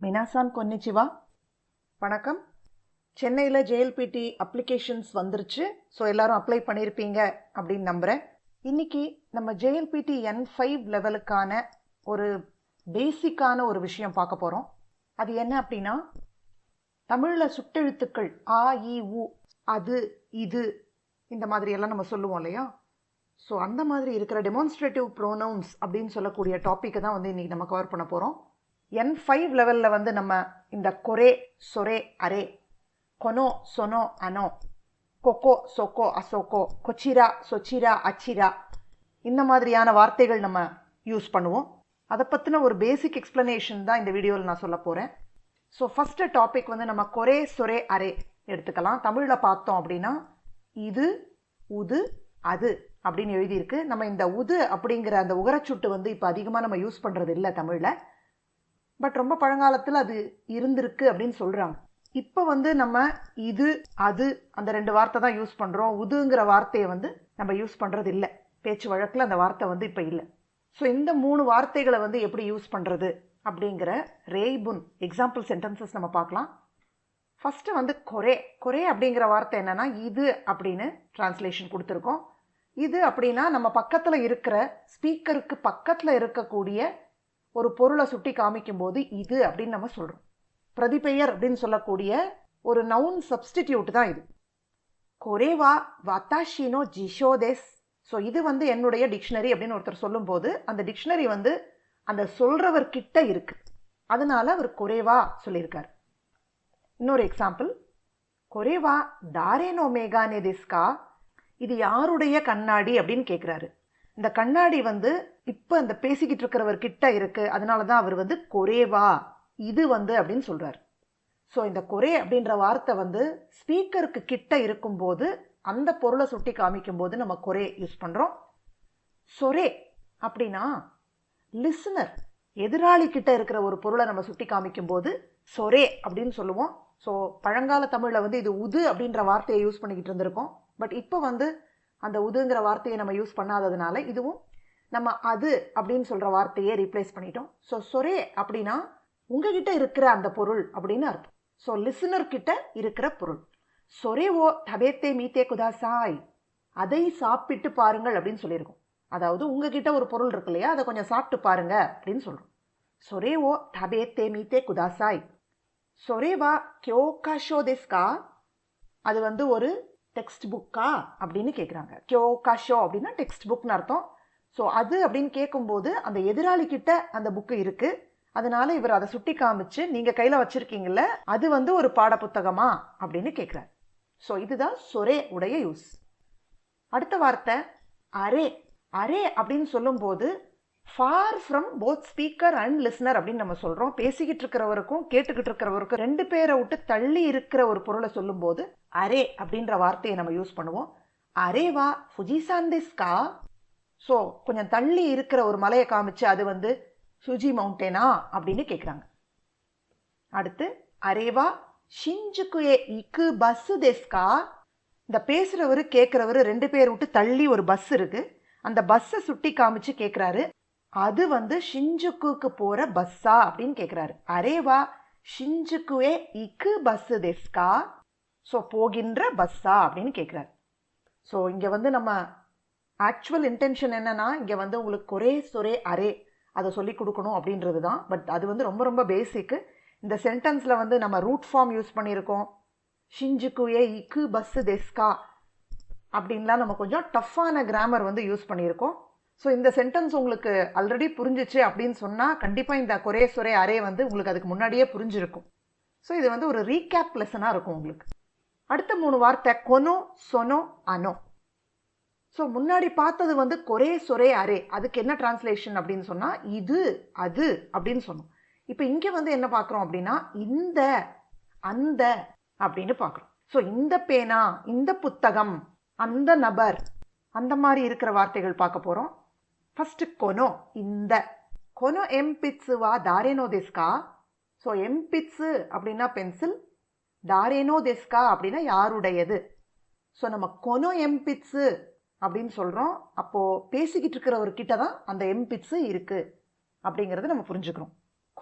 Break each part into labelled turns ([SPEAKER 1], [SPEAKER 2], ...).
[SPEAKER 1] மினாசான் கொன்னிச்சிவா, வணக்கம். சென்னையில் JLPT applications வந்துருச்சு. ஸோ எல்லாரும் அப்ளை பண்ணியிருப்பீங்க அப்படின்னு நம்புகிறேன். இன்னைக்கு நம்ம ஜேஎல்பிடி N5 லெவலுக்கான ஒரு பேசிக்கான ஒரு விஷயம் பார்க்க போகிறோம். அது என்ன அப்படின்னா, தமிழில் சுட்டெழுத்துக்கள் ஆ இ உ, அது இது, இந்த மாதிரியெல்லாம் நம்ம சொல்லுவோம் இல்லையா? ஸோ அந்த மாதிரி இருக்கிற டெமான்ஸ்ட்ரேட்டிவ் ப்ரோனவுன்ஸ் அப்படின்னு சொல்லக்கூடிய டாப்பிக்கை தான் வந்து இன்றைக்கி நம்ம கவர் பண்ண போகிறோம். N5 லெவலில் வந்து நம்ம இந்த கொரே, சொரே, அரே, கொனோ, சொனோ, அனோ, கொக்கோ, சொக்கோ, அசோக்கோ, கொச்சிரா, சொச்சிரா, அச்சிரா, இந்த மாதிரியான வார்த்தைகள் நம்ம யூஸ் பண்ணுவோம். அதை பற்றின ஒரு பேசிக் எக்ஸ்பிளனேஷன் தான் இந்த வீடியோவில் நான் சொல்ல போகிறேன். ஸோ ஃபஸ்ட்டு டாபிக் வந்து நம்ம கொரே, சொரே, அரே எடுத்துக்கலாம். தமிழில் பார்த்தோம் அப்படின்னா இது, உது, அது அப்படின்னு எழுதியிருக்கு. நம்ம இந்த உது அப்படிங்கிற அந்த உகரச்சுட்டு வந்து இப்போ அதிகமாக நம்ம யூஸ் பண்ணுறது இல்லை தமிழில். பட் ரொம்ப பழங்காலத்தில் அது இருந்திருக்கு அப்படின்னு சொல்கிறாங்க. இப்போ வந்து நம்ம இது, அது, அந்த ரெண்டு வார்த்தை தான் யூஸ் பண்ணுறோம். உதுங்கிற வார்த்தையை வந்து நம்ம யூஸ் பண்ணுறது இல்லை. பேச்சு வழக்கில் அந்த வார்த்தை வந்து இப்போ இல்லை. ஸோ இந்த 3 வார்த்தைகளை வந்து எப்படி யூஸ் பண்ணுறது அப்படிங்கிற ரேய்புன் எக்ஸாம்பிள் சென்டென்சஸ் நம்ம பார்க்கலாம். ஃபஸ்ட்டு வந்து கொரே. கொரே அப்படிங்கிற வார்த்தை என்னென்னா இது அப்படின்னு டிரான்ஸ்லேஷன் கொடுத்துருக்கோம். இது அப்படின்னா நம்ம பக்கத்தில் இருக்கிற ஸ்பீக்கருக்கு பக்கத்தில் இருக்கக்கூடிய ஒரு பொருளை சுட்டி காமிக்கும் போது இது அப்படின்னு நம்ம சொல்கிறோம். பிரதிபெயர் அப்படின்னு சொல்லக்கூடிய ஒரு நவுன் சப்ஸ்டிடியூட் தான் இது. கொரேவா வத்தாஷினோ ஜிஷோதெஸ். ஸோ இது வந்து என்னுடைய டிக்ஷனரி அப்படின்னு ஒருத்தர் சொல்லும்போது அந்த டிக்ஷனரி வந்து அந்த சொல்கிறவர்கிட்ட இருக்கு, அதனால அவர் கொரேவா சொல்லியிருக்கார். இன்னொரு எக்ஸாம்பிள், கொரேவா தாரேனோ மேகானே தெஸ்கா. இது யாருடைய கண்ணாடி அப்படின்னு கேட்குறாரு. இந்த கண்ணாடி வந்து இப்போ அந்த பேசிக்கிட்டு இருக்கிறவர் கிட்ட இருக்கு, அதனால தான் அவர் வந்து கொரேவா இது வந்து அப்படின்னு சொல்றாரு. ஸோ இந்த கொரே அப்படின்ற வார்த்தை வந்து ஸ்பீக்கருக்கு கிட்ட இருக்கும்போது அந்த பொருளை சுட்டி காமிக்கும் போது நம்ம கொரே யூஸ் பண்ணுறோம். சொரே அப்படின்னா லிசனர், எதிராளி கிட்ட இருக்கிற ஒரு பொருளை நம்ம சுட்டி காமிக்கும் போது சொரே அப்படின்னு சொல்லுவோம். ஸோ பழங்கால தமிழில் வந்து இது உது அப்படின்ற வார்த்தையை யூஸ் பண்ணிக்கிட்டு இருந்திருக்கோம். பட் இப்போ வந்து அந்த உதுங்கிற வார்த்தையை நம்ம யூஸ் பண்ணாததுனால இதுவும் நம்ம அது அப்படின்னு சொல்கிற வார்த்தையை ரீப்ளேஸ் பண்ணிட்டோம். ஸோ சொரே அப்படின்னா உங்ககிட்ட இருக்கிற அந்த பொருள் அப்படின்னு அர்த்தம். ஸோ லிசனர் கிட்ட இருக்கிற பொருள். சொரே ஓ தபேத்தே மீத்தே குதாசாய், அதை சாப்பிட்டு பாருங்கள் அப்படின்னு சொல்லியிருக்கோம். அதாவது உங்ககிட்ட ஒரு பொருள் இருக்கு இல்லையா, அதை கொஞ்சம் சாப்பிட்டு பாருங்க அப்படின்னு சொல்கிறோம். சொரே ஓ தபேத்தே மீத்தே குதாசாய். சொரேவா கியோ காஷோ தெஸ்கா, அது வந்து ஒரு டெக்ஸ்ட் புக்கா அப்படின்னு கேட்குறாங்க. கியோ காஷோ அப்படின்னா டெக்ஸ்ட் புக்னு அர்த்தம். ஸோ அது அப்படின்னு கேட்கும்போது அந்த எதிராளி கிட்ட அந்த புக்கு இருக்கு, அதனால இவர் அதை சுட்டி காமிச்சு நீங்க கையில வச்சிருக்கீங்கல்ல அது வந்து ஒரு பாட புத்தகமா அப்படின்னு கேட்குறாரு. ஸோ இதுதான் சொரே உடைய யூஸ். அடுத்த வார்த்தை அரே. அரே அப்படின்னு சொல்லும்போது for from both speaker and listener அப்படின்னு நம்ம சொல்றோம். பேசிக்கிட்டு இருக்கிறவருக்கும் கேட்டுக்கிட்டு இருக்கிறவருக்கும் 2 பேரை விட்டு தள்ளி இருக்கிற ஒரு பொருளை சொல்லும்போது அரே அப்படின்ற வார்த்தையை நம்ம யூஸ் பண்ணுவோம். அரேவா ஃபுஜிசான் தெஸ்கா. ஸோ கொஞ்சம் தள்ளி இருக்கிற ஒரு மலையை காமிச்சு அது வந்து ஃபுஜி மவுண்டேனா அப்படின்னு கேட்குறாங்க. அடுத்து அரேவா ஷிஞ்சுகுயே இக்கு பஸ் தெஸ்கா. இந்த பேசுகிறவர் கேட்குறவர் 2 பேர் விட்டு தள்ளி ஒரு பஸ் இருக்கு, அந்த பஸ்ஸை சுட்டி காமிச்சு கேட்குறாரு, அது வந்து ஷிஞ்சுக்குக்கு போகிற பஸ்ஸா அப்படின்னு கேட்குறாரு. அரேவா ஷிஞ்சுகுயே இக்கு பஸ் தெஸ்கா. ஸோ போகின்ற பஸ்ஸா அப்படின்னு கேட்குறாரு. ஸோ இங்கே வந்து நம்ம ஆக்சுவல் இன்டென்ஷன் என்னன்னா, இங்கே வந்து உங்களுக்கு கொரே, சொரே, அரே அதை சொல்லி கொடுக்கணும் அப்படின்றது தான். பட் அது வந்து ரொம்ப ரொம்ப பேசிக்கு. இந்த சென்டென்ஸில் வந்து நம்ம ரூட் ஃபார்ம் யூஸ் பண்ணியிருக்கோம். ஷிஞ்சுகுயே இக்கு பஸ் தெஸ்கா அப்படின்லாம் நம்ம கொஞ்சம் டஃப்பான கிராமர் வந்து யூஸ் பண்ணியிருக்கோம். ஸோ இந்த சென்டென்ஸ் உங்களுக்கு ஆல்ரெடி புரிஞ்சிச்சு அப்படின்னு சொன்னால் கண்டிப்பாக இந்த கொரே, சொரே, அரே வந்து உங்களுக்கு அதுக்கு முன்னாடியே புரிஞ்சிருக்கும். ஸோ இது வந்து ஒரு ரீகேப் லெசனாக இருக்கும் உங்களுக்கு. அடுத்த 3 வார்த்தை கொனோ, சொனோ, அனோ. ஸோ முன்னாடி பார்த்தது வந்து கொரே, சொரே, அரே, அதுக்கு என்ன டிரான்ஸ்லேஷன் அப்படின்னு சொன்னால் இது, அது அப்படின்னு சொன்னோம். இப்போ இங்கே வந்து என்ன பார்க்குறோம் அப்படின்னா இந்த, அந்த அப்படின்னு பார்க்குறோம். ஸோ இந்த பேனா, இந்த புத்தகம், அந்த நபர், அந்த மாதிரி இருக்கிற வார்த்தைகள் பார்க்க போகிறோம். ஃபஸ்ட்டு கொனோ. இந்த கொனோ எம்பிட்ஸு வா தாரேனோ தெஸ்கா. ஸோ எம்பிட்ஸு அப்படின்னா பென்சில், தாரேனோ தெஸ்கா அப்படின்னா யாருடையது. ஸோ நம்ம கொனோ எம்பிட்ஸு அப்படின்னு சொல்கிறோம். அப்போது பேசிக்கிட்டு இருக்கிறவர்கிட்ட தான் அந்த எம்பிட்ஸு இருக்குது அப்படிங்கிறத நம்ம புரிஞ்சுக்கிறோம்.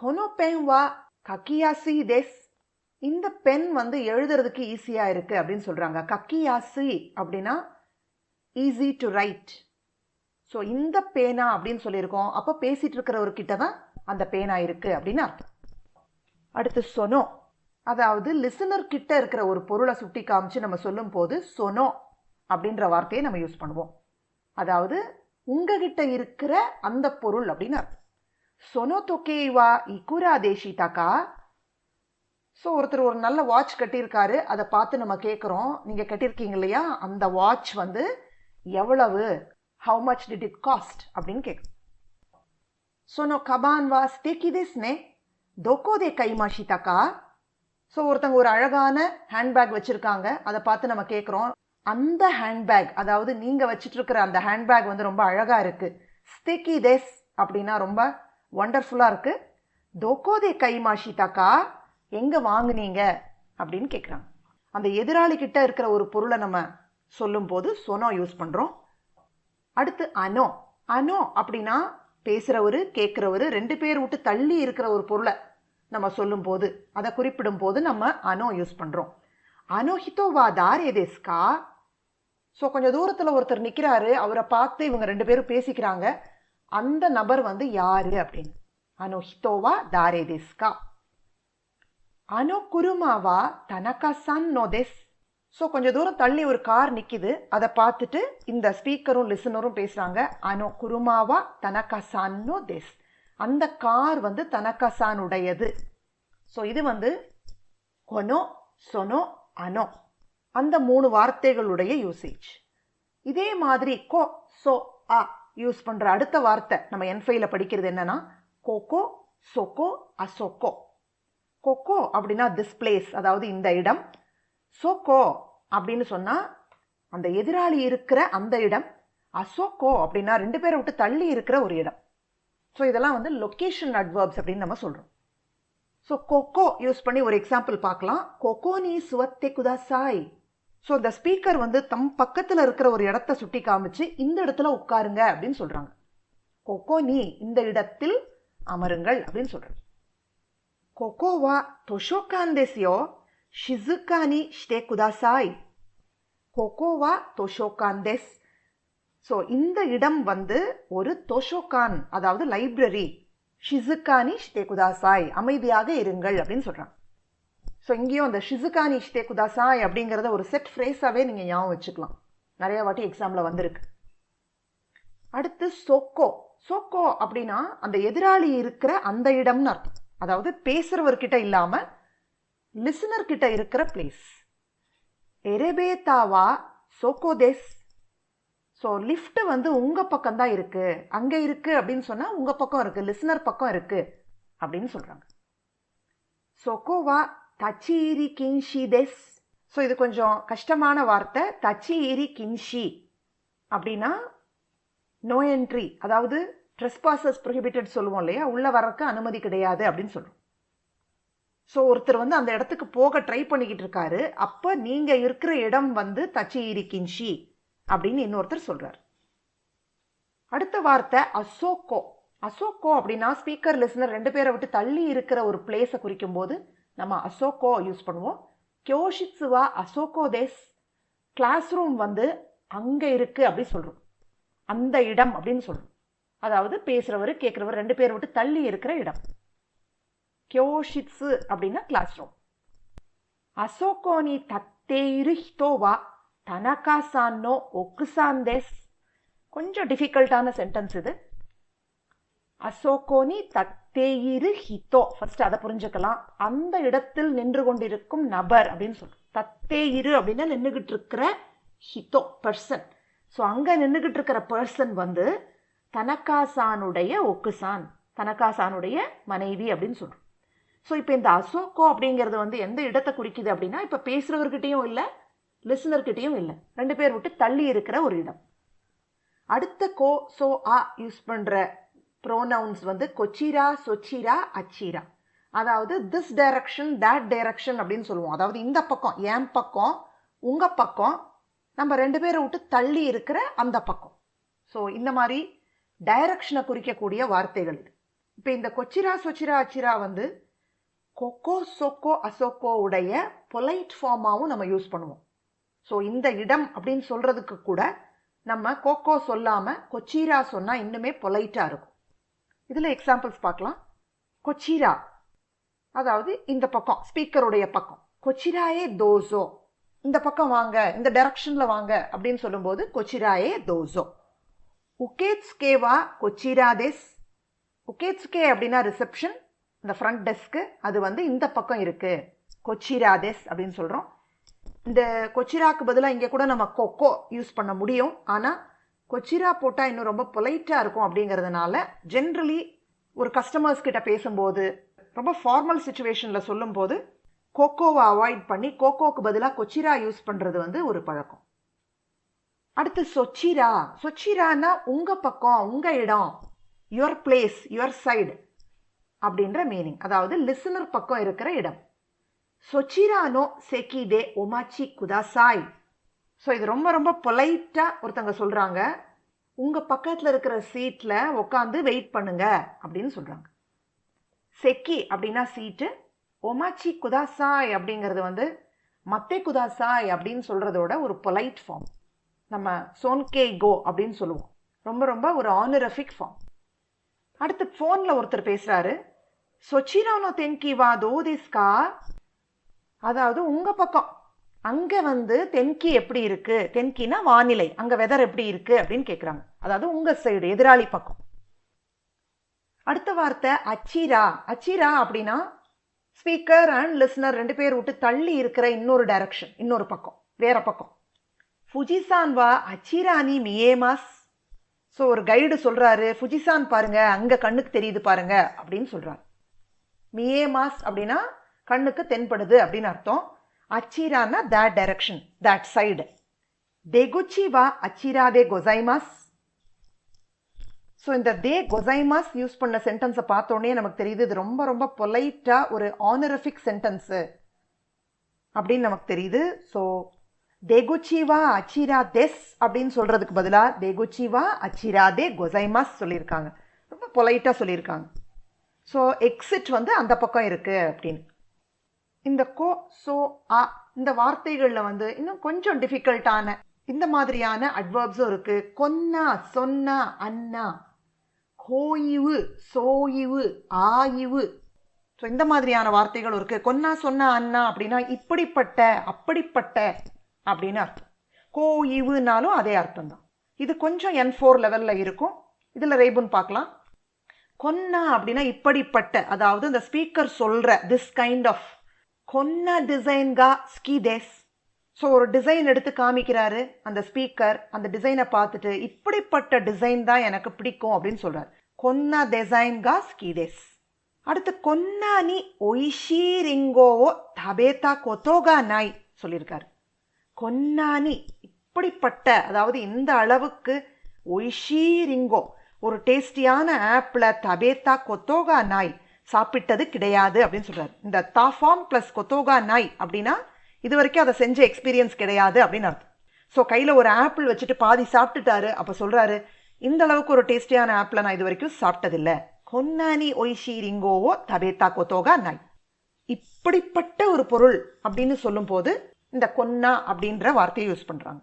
[SPEAKER 1] கொனோ பென் வா கக்கியாசி டெஸ். இந்த பென் வந்து எழுதுறதுக்கு ஈஸியாக இருக்குது அப்படின்னு சொல்கிறாங்க. கக்கியாசி அப்படின்னா ஈஸி டு ரைட். ஸோ இந்த பேனா அப்படின்னு சொல்லியிருக்கோம். அப்போ பேசிகிட்டு இருக்கிறவர்கிட்ட தான் அந்த பேனா இருக்குது அப்படின்னு அர்த்தம். அடுத்து சொனோ, அதாவது லிசனர் கிட்ட இருக்கிற ஒரு பொருளை சுட்டி காமிச்சு நம்ம சொல்லும் போது சொனோ அப்படின்ற வார்த்தையை நம்ம யூஸ் பண்ணுவோம். அதாவது உங்ககிட்ட இருக்கிற அந்த பொருள் அப்படின்னு அர்த்தம். சொனோ தொகேவா இக்குரா தேஷிதாக்கா. ஸோ ஒருத்தர் ஒரு நல்ல வாட்ச் கட்டியிருக்காரு, அதை பார்த்து நம்ம கேட்குறோம், நீங்கள் கட்டியிருக்கீங்க இல்லையா, அந்த வாட்ச் வந்து எவ்வளவு, how much did it cost அப்படின்னு கேட்குறோம். சொனோ கபான் வா ஸ்டேக்கி தேஸ்னே தோக்கோதே கைமாஷிதாக்கா. ஸோ ஒருத்தங்க ஒரு அழகான ஹேண்ட்பேக் வச்சுருக்காங்க, அதை பார்த்து நம்ம கேட்குறோம், அந்த ஹேண்ட்பேக், அதாவது நீங்கள் வச்சுட்டு இருக்கிற அந்த ஹேண்ட்பேக் வந்து ரொம்ப அழகாக இருக்குது. ஸ்டேக்கி தேஸ் அப்படின்னா ரொம்ப ஒண்டர்ஃபுல்லாக இருக்குது. தோக்கோதே கைமாஷிதாக்கா, எங்கே வாங்குனீங்க அப்படின்னு கேட்குறாங்க. அந்த எதிராளி கிட்ட இருக்கிற ஒரு பொருளை நம்ம சொல்லும் போது சொனோ யூஸ் பண்ணுறோம். அடுத்து அனோ. அனோ அப்படின்னா பேசுகிறவர் கேட்குறவர் ரெண்டு பேர் விட்டு தள்ளி இருக்கிற ஒரு பொருளை நம்ம சொல்லும் போது, அதை குறிப்பிடும் போது நம்ம அனோ யூஸ் பண்ணுறோம். அனோஹிதோவா தாரே தேஸ்கா. ஸோ கொஞ்சம் தூரத்தில் ஒருத்தர் நிற்கிறாரு, அவரை பார்த்து இவங்க ரெண்டு பேரும் பேசிக்கிறாங்க, அந்த நபர் வந்து யாரு அப்படின்னு. அனோஹிதோவா தாரே தேஸ்கா. அனோ குருமாவா தனக்கா சன் நோ தெஸ். ஸோ கொஞ்சம் தூரம் தள்ளி ஒரு கார் நிற்கிது, அதை பார்த்துட்டு இந்த ஸ்பீக்கரும் லிசனரும் பேசுகிறாங்க. அனோ குருமாவா தனக்கா சன் நோ தெஸ். அந்த கார் வந்து தனக்கா சான் உடையது. ஸோ இது வந்து கொனோ சொனோ அனோ அந்த மூணு வார்த்தைகளுடைய யூசேஜ். இதே மாதிரி கோ சோ ஆ யூஸ் பண்ணுற அடுத்த வார்த்தை நம்ம N5ல படிக்கிறது என்னன்னா கோகோ சொக்கோ அசோக்கோ. கொக்கோ அப்படின்னா திஸ் பிளேஸ், அதாவது இந்த இடம். சோக்கோ அப்படின்னு சொன்னால் அந்த எதிராளி இருக்கிற அந்த இடம். அசோக்கோ அப்படின்னா ரெண்டு பேரை விட்டு தள்ளி இருக்கிற ஒரு இடம். ஸோ இதெல்லாம் வந்து லொக்கேஷன் அட்வர்ப்ஸ் அப்படின்னு நம்ம சொல்கிறோம். ஸோ கொக்கோ யூஸ் பண்ணி ஒரு எக்ஸாம்பிள் பார்க்கலாம். கொக்கோ நீ சுவத்தே குதாசாய். ஸோ இந்த ஸ்பீக்கர் வந்து தம் பக்கத்தில் இருக்கிற ஒரு இடத்த சுட்டி காமிச்சு இந்த இடத்துல உட்காருங்க அப்படின்னு சொல்கிறாங்க. கொக்கோ நீ இந்த இடத்தில் அமருங்கள் அப்படின்னு சொல்கிறாங்க. கொக்கோ வா தொஷோகான் தேசியோ ஷிசுகானி ஷிதே குதாசாய். கொக்கோ வா தொஷோகான் தேஸ். ஸோ இந்த இடம் வந்து ஒரு தொஷோகான், அதாவது லைப்ரரி. ஷிசுகானி ஷிதே குதாசாய், அமைதியாக இருங்கள் அப்படின்னு சொல்கிறாங்க. ஸோ இங்கேயும் அந்த ஷிசுகானி ஷிதே குதாசாய் அப்படிங்கிறத ஒரு செட் ஃப்ரேஸாகவே நீங்கள் ஞாபகம் வச்சுக்கலாம், நிறைய வாட்டி எக்ஸாமில் வந்திருக்கு. அடுத்து சொக்கோ. சொக்கோ அப்படின்னா அந்த எதிராளி இருக்கிற அந்த இடம்னு அர்த்தம். அதாவது பேசுகிறவர்கிட்ட இல்லாமல் லிசனர் கிட்ட இருக்கிற பிளேஸ். எரேபேதாவா சோக்கோ தேஸ். ஸோ லிஃப்ட் வந்து உங்கள் பக்கம் தான் இருக்குது, அங்கே இருக்குது அப்படின்னு சொன்னால் உங்கள் பக்கம் இருக்குது, லிசனர் பக்கம் இருக்குது அப்படின்னு சொல்கிறாங்க. சொக்கோவா தச்சீரி கின்ஷி தெஸ். ஸோ இது கொஞ்சம் கஷ்டமான வார்த்தை. தச்சீரி கின்ஷி அப்படின்னா நோ என்ட்ரி, அதாவது ட்ரெஸ்பாசஸ் ப்ரொஹிபிட்டட் சொல்லுவோம் இல்லையா, உள்ளே வரக்கு அனுமதி கிடையாது அப்படின்னு சொல்கிறோம். ஸோ ஒருத்தர் வந்து அந்த இடத்துக்கு போக ட்ரை பண்ணிக்கிட்டு இருக்காரு, அப்போ நீங்கள் இருக்கிற இடம் வந்து தச்சீரி கின்ஷி அப்படின்னு இன்னொருத்தர் சொல்கிறார். அடுத்த வார்த்தை அசோக்கோ. அசோக்கோ அப்படின்னா ஸ்பீக்கர் லிசனர் ரெண்டு பேரை விட்டு தள்ளி இருக்கிற ஒரு பிளேஸை குறிக்கும் போது நம்ம அசோக்கோ யூஸ் பண்ணுவோம். கியோஷிட்சுவா அசோக்கோ தேஸ். கிளாஸ் ரூம் வந்து அங்கே இருக்குது அப்படி சொல்கிறோம், அந்த இடம் அப்படின்னு சொல்கிறோம். அதாவது பேசுகிறவர் கேட்குறவர் ரெண்டு பேரை விட்டு தள்ளி இருக்கிற இடம். கியோஷிட்சு அப்படின்னா கிளாஸ் ரூம். அசோகோனி தத்தேரு ஹிதோவா தனகா சான்னோ ஒக்குசான் தேஸ். கொஞ்சம் டிஃபிகல்ட்டான சென்டென்ஸ் இது. அசோகோனி தத்தேயிரு ஹிதோ, ஃபர்ஸ்ட் அதை புரிஞ்சுக்கலாம். அந்த இடத்தில் நின்று கொண்டிருக்கும் நபர் அப்படின்னு சொல்றோம். தத்தேயிரு அப்படின்னா நின்றுகிட்டு இருக்கிற, ஹிதோ பர்சன். ஸோ அங்கே நின்றுகிட்டு இருக்கிற பர்சன் வந்து தனகாசானுடைய ஒக்குசான், தனகாசானுடைய மனைவி அப்படின்னு சொல்றோம். ஸோ இப்போ இந்த அசோக்கோ அப்படிங்கிறது வந்து எந்த இடத்தை குறிக்குது அப்படின்னா, இப்போ பேசுகிறவர்கிட்டையும் இல்லை லிசனர்கிட்டையும் இல்லை, ரெண்டு பேர் விட்டு தள்ளி இருக்கிற ஒரு இடம். அடுத்த கோ சோ ஆ யூஸ் பண்ணுற ப்ரோனவுன்ஸ் வந்து கொச்சிரா சொச்சிரா அச்சிரா. அதாவது திஸ் டைரக்ஷன் தட் டைரக்ஷன் அப்படின்னு சொல்லுவோம். அதாவது இந்த பக்கம் என் பக்கம், உங்கள் பக்கம், நம்ம ரெண்டு பேரை விட்டு தள்ளி இருக்கிற அந்த பக்கம். ஸோ இந்த மாதிரி டைரக்ஷனை குறிக்கக்கூடிய வார்த்தைகள். இப்போ இந்த கொச்சிரா சொச்சிரா அச்சிரா வந்து கொக்கோ சொக்கோ அசோக்கோ உடைய பொலைட் ஃபார்மாவும் நம்ம யூஸ் பண்ணுவோம். ஸோ இந்த இடம் அப்படின்னு சொல்றதுக்கு கூட நம்ம கோகோ சொல்லாமல் கொச்சிரா சொன்னால் இன்னுமே பொலைட்டாக இருக்கும். இதில் எக்ஸாம்பிள்ஸ் பார்க்கலாம். கொச்சிரா அதாவது இந்த பக்கம், ஸ்பீக்கருடைய பக்கம். கொச்சிராயே தோசோ, இந்த பக்கம் வாங்க, இந்த டைரக்ஷனில் வாங்க அப்படின்னு சொல்லும்போது கொச்சிராயே தோசோ. உகேட்ஸ்கேவா கொச்சிரா டெஸ். உகேட்ஸ்கே அப்படின்னா ரிசப்ஷன், இந்த ஃப்ரண்ட் டெஸ்க்கு, அது வந்து இந்த பக்கம் இருக்கு, கொச்சிரா டெஸ் அப்படின்னு சொல்கிறோம். இந்த கொச்சிராக்கு பதிலாக இங்கே கூட நம்ம கொக்கோ யூஸ் பண்ண முடியும், ஆனால் கொச்சிரா போட்டால் இன்னும் ரொம்ப பொலைட்டாக இருக்கும். அப்படிங்கிறதுனால ஜென்ரலி ஒரு கஸ்டமர்ஸ் கிட்ட பேசும்போது, ரொம்ப ஃபார்மல் சுச்சுவேஷனில் சொல்லும்போது கோகோவை அவாய்ட் பண்ணி கோகோக்கு பதிலாக கொச்சிரா யூஸ் பண்ணுறது வந்து ஒரு பழக்கம். அடுத்து சொச்சிரா. சொச்சிரானா உங்கள் பக்கம், உங்கள் இடம், யுவர் பிளேஸ், யுவர் சைடு அப்படின்ற மீனிங். அதாவது லிசனர் பக்கம் இருக்கிற இடம். சொச்சிரானோ செக்கிடே ஒமாச்சி குதாசாய். ஸோ இது ரொம்ப ரொம்ப பொலைட்டாக ஒருத்தங்க சொல்கிறாங்க, உங்கள் பக்கத்தில் இருக்கிற சீட்டில் உட்காந்து வெயிட் பண்ணுங்க அப்படின்னு சொல்கிறாங்க. செக்கி அப்படின்னா சீட்டு, ஒமாச்சி குதாசாய் அப்படிங்கிறது வந்து மத்தே குதாசாய் அப்படின்னு சொல்கிறதோட ஒரு பொலைட் ஃபார்ம். நம்ம சோன்கே கோ அப்படின்னு சொல்லுவோம், ரொம்ப ரொம்ப ஒரு ஆனரிஃபிக் ஃபார்ம். அடுத்து ஃபோனில் ஒருத்தர் பேசுகிறாரு, சொச்சிரானோ தென்கி வா தோதிஸ்கா. அதாவது உங்கள் பக்கம், அங்கே வந்து தென்கி எப்படி இருக்கு, தென்கினா வானிலை, அங்கே வெதர் எப்படி இருக்கு அப்படின்னு கேட்குறாங்க. அதாவது உங்கள் சைடு, எதிராளி பக்கம். அடுத்த வார்த்தை அச்சிரா. அச்சிரா அப்படின்னா ஸ்பீக்கர் அண்ட் லிஸ்னர் ரெண்டு பேர் விட்டு தள்ளி இருக்கிற இன்னொரு டைரக்ஷன், இன்னொரு பக்கம், வேற பக்கம். ஃபுஜிசான் வா அச்சிரானி மியேமாஸ். ஸோ ஒரு கைடு சொல்றாரு, ஃபுஜிசான் பாருங்க, அங்கே கண்ணுக்கு தெரியுது பாருங்க அப்படின்னு சொல்றாரு. மியேமாஸ் அப்படின்னா கண்ணுக்கு தென்படுது அப்படின்னு அர்த்தம். அச்சிரானா that direction, that side. டெகுச்சி வா அச்சிராதே கொசைமாஸ். ஸோ இந்த தே கொசைமாஸ் யூஸ் பண்ண சென்டென்ஸை பார்த்தோன்னே நமக்கு தெரியுது இது ரொம்ப ரொம்ப பொலைட்டாக ஒரு ஆனரிஃபிக் சென்டென்ஸு அப்படின்னு நமக்கு தெரியுது. ஸோ டெகுச்சிவா அச்சிரா டெஸ் அப்படின்னு சொல்கிறதுக்கு பதிலாக டெகுச்சிவா அச்சிராதே கொசைமாஸ் சொல்லியிருக்காங்க, ரொம்ப பொலைட்டாக சொல்லியிருக்காங்க. ஸோ எக்ஸிட் வந்து அந்த பக்கம் இருக்குது அப்படின்னு. இந்த கோ சோ ஆ இந்த வார்த்தைகளில் வந்து இன்னும் கொஞ்சம் டிஃபிகல்ட்டான இந்த மாதிரியான அட்வர்ப்ஸும் இருக்குது. கொன்னா, சொன்னா, அண்ணா, கோயிவு, சோயிவு, ஆயிவு. ஸோ இந்த மாதிரியான வார்த்தைகளும் இருக்குது. கொன்னா, சொன்னா, அண்ணா அப்படின்னா இப்படிப்பட்ட, அப்படிப்பட்ட அப்படின்னு அர்த்தம். கோயிவுனாலும் அதே அர்த்தம் தான். இது கொஞ்சம் N4 லெவலில் இருக்கும். இதில் ரேபுன் பார்க்கலாம். கொன்னா அப்படின்னா இப்படிப்பட்ட, அதாவது இந்த ஸ்பீக்கர் சொல்கிற திஸ் கைண்ட் ஆஃப். கொன்னா டிசைன்கா ஸ்கீடேஸ். ஸோ ஒரு டிசைன் எடுத்து காமிக்கிறாரு அந்த ஸ்பீக்கர், அந்த டிசைனை பார்த்துட்டு இப்படிப்பட்ட டிசைன் தான் எனக்கு பிடிக்கும் அப்படின்னு சொல்கிறார். கொன்னா டிசைன்கா ஸ்கீடேஸ். அடுத்து கொன்னானி ஒய்ஷீரிங்கோவோ தபேதா கொத்தோகா நாய் சொல்லியிருக்காரு. கொன்னானி இப்படிப்பட்ட, அதாவது இந்த அளவுக்கு, ஒய்ஷீரிங்கோ ஒரு டேஸ்டியான ஆப்பிளை தபேதா கொத்தோகா நாய் சாப்பிட்டது கிடையாது அப்படின்னு சொல்கிறார். இந்த தாஃபார்ம் ப்ளஸ் கொத்தோகா நாய் அப்படின்னா இது வரைக்கும் அதை செஞ்ச எக்ஸ்பீரியன்ஸ் கிடையாது அப்படின்னு அர்த்தம். ஸோ கையில் ஒரு ஆப்பிள் வச்சுட்டு பாதி சாப்பிட்டுட்டாரு, அப்போ சொல்கிறாரு இந்த அளவுக்கு ஒரு டேஸ்டியான ஆப்பிளை நான் இது வரைக்கும் சாப்பிட்டதில்லை. கொன்னானி ஒய்ஷீரிங்கோவோ தபேதா கொத்தோகா நாய். இப்படிப்பட்ட ஒரு பொருள் அப்படின்னு சொல்லும்போது இந்த கொன்னா அப்படின்ற வார்த்தையை யூஸ் பண்ணுறாங்க.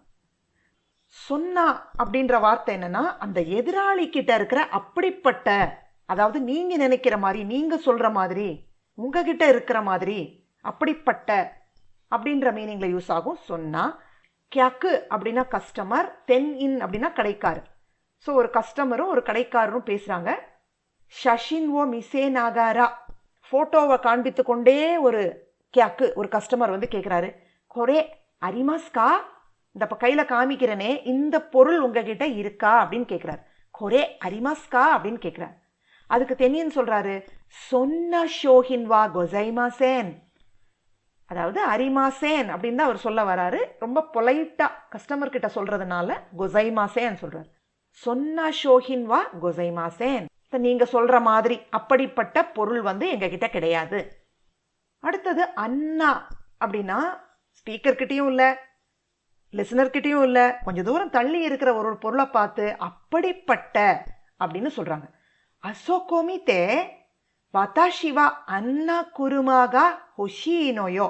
[SPEAKER 1] சொன்னா அப்படின்ற வார்த்தை என்னன்னா அந்த எதிராளி கிட்ட இருக்கிற அப்படிப்பட்ட, அதாவது நீங்க நினைக்கிற மாதிரி, நீங்க சொல்ற மாதிரி, உங்ககிட்ட இருக்கிற மாதிரி, அப்படிப்பட்ட அப்படின்ற மீனிங்ல யூஸ் ஆகும் சொன்னா. கியாக்கு அப்படின்னா கஸ்டமர், தென் இன் அப்படின்னா கடைக்காரர். ஸோ ஒரு கஸ்டமரும் ஒரு கடைக்காரரும் பேசுறாங்க. ஷஷின் ஓ மிசே நாகாரா, போட்டோவை காண்பித்து கொண்டே ஒரு கியாக்கு, ஒரு கஸ்டமர் வந்து கேட்குறாரு, கொரே அரிமாஸ்கா, இந்த கையில் காமிக்கிறனே இந்த பொருள் உங்ககிட்ட இருக்கா அப்படின்னு கேட்குறாரு. கொரே அரிமாஸ்கா அப்படின்னு கேட்குறாரு. அதுக்கு தென்னியன் சொல்றாரு, சொன்ன ஷோஹின்வா கொசைமாசேன். அதாவது அரிமாசேன் அப்படின்னு தான் அவர் சொல்ல வராரு. ரொம்ப பொலைட்டா கஸ்டமர் கிட்ட சொல்றதுனால கொசைமாசேன் சொல்றாரு. சொன்ன ஷோஹின்வா கொசைமாசேன், நீங்க சொல்ற மாதிரி அப்படிப்பட்ட பொருள் வந்து எங்க கிட்ட கிடையாது. அடுத்தது அண்ணா அப்படின்னா ஸ்பீக்கர் கிட்டையும் இல்லை, லிசனர்கிட்டையும் இல்லை, கொஞ்சம் தூரம் தள்ளி இருக்கிற ஒரு பொருளை பார்த்து அப்படிப்பட்ட அப்படின்னு சொல்றாங்க. அசோகோமித்தே வதாஷிவா அன்னா குருமாகா ஹொஷினோயோ.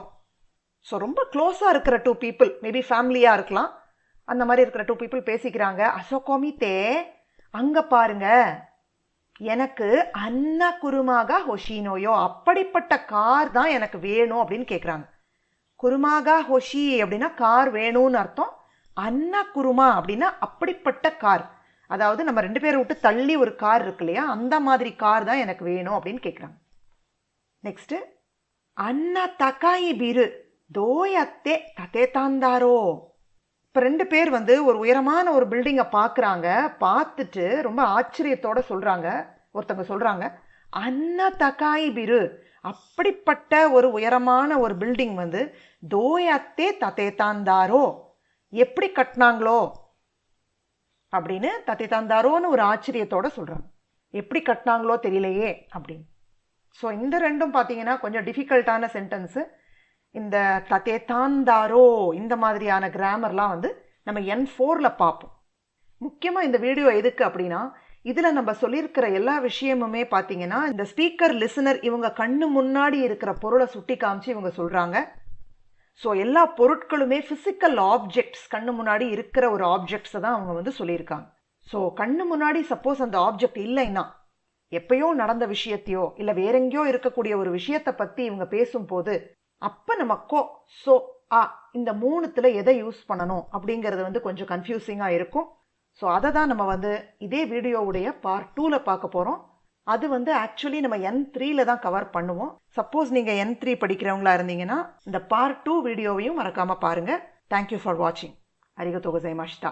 [SPEAKER 1] ஸோ ரொம்ப க்ளோஸாக இருக்கிற டூ பீப்புள், மேபி ஃபேமிலியாக இருக்கலாம், அந்த மாதிரி இருக்கிற டூ பீப்புள் பேசிக்கிறாங்க. அசோகோமித்தே, அங்கே பாருங்க, எனக்கு அன்னா குருமாகா ஹொஷினோயோ, அப்படிப்பட்ட கார் தான் எனக்கு வேணும் அப்படின்னு கேட்குறாங்க. குருமாகா ஹொஷி அப்படின்னா கார் வேணும்னு அர்த்தம். அன்னா குருமா அப்படின்னா அப்படிப்பட்ட கார், அதாவது நம்ம 2 பேரை விட்டு தள்ளி ஒரு கார் இருக்கு இல்லையா, அந்த மாதிரி கார் தான் எனக்கு வேணும் அப்படின்னு கேட்குறாங்க. நெக்ஸ்ட்டு, அன்னா தக்காயி பீரு தோயத்தே தத்தே தாந்தாரோ. இப்போ 2 பேர் ஒரு உயரமான ஒரு பில்டிங்கை பார்க்குறாங்க. பார்த்துட்டு ரொம்ப ஆச்சரியத்தோட சொல்கிறாங்க. ஒருத்தவங்க சொல்கிறாங்க, அன்னா தக்காயி பீரு, அப்படிப்பட்ட ஒரு உயரமான ஒரு பில்டிங் தோயத்தே தத்தே தாந்தாரோ, எப்படி கட்டினாங்களோ அப்படின்னு தத்தே தாந்தாரோன்னு ஒரு ஆச்சரியத்தோட சொல்கிறாங்க. எப்படி கட்டினாங்களோ தெரியலையே அப்படின்னு. ஸோ இந்த ரெண்டும் பார்த்தீங்கன்னா கொஞ்சம் டிஃபிகல்ட்டான சென்டென்ஸு. இந்த தத்தே தாந்தாரோ இந்த மாதிரியான கிராமர்லாம் நம்ம N4ல் பார்ப்போம். முக்கியமாக இந்த வீடியோ எதுக்கு அப்படின்னா, இதில் நம்ம சொல்லியிருக்கிற எல்லா விஷயமுமே பார்த்தீங்கன்னா இந்த ஸ்பீக்கர் லிசனர் இவங்க கண்ணு முன்னாடி இருக்கிற பொருளை சுட்டி காமிச்சு இவங்க சொல்கிறாங்க. ஸோ எல்லா பொருட்களுமே ஃபிசிக்கல் ஆப்ஜெக்ட்ஸ், கண்ணு முன்னாடி இருக்கிற ஒரு ஆப்ஜெக்ட்ஸை தான் அவங்க சொல்லியிருக்காங்க. ஸோ கண்ணு முன்னாடி சப்போஸ் அந்த ஆப்ஜெக்ட் இல்லைன்னா, எப்பயோ நடந்த விஷயத்தையோ இல்லை வேற எங்கேயோ இருக்கக்கூடிய ஒரு விஷயத்தை பற்றி இவங்க பேசும்போது, அப்போ நம்ம கோ, சோ, ஆ இந்த 3த்துல எதை யூஸ் பண்ணணும் அப்படிங்கிறது கொஞ்சம் கன்ஃபியூசிங்காக இருக்கும். ஸோ அதை தான் நம்ம இதே வீடியோவுடைய பார்ட் 2ல் பார்க்க போகிறோம். அது ஆக்சுவலி நம்ம N3ல தான் கவர் பண்ணுவோம். சப்போஸ் நீங்கள் N3 படிக்கிறவங்களா இருந்தீங்கன்னா இந்த பார்ட் 2 வீடியோவையும் மறக்காமல் பாருங்கள். தேங்க்யூ ஃபார் வாட்சிங். அரிகதோ கோசைமாஷிதா.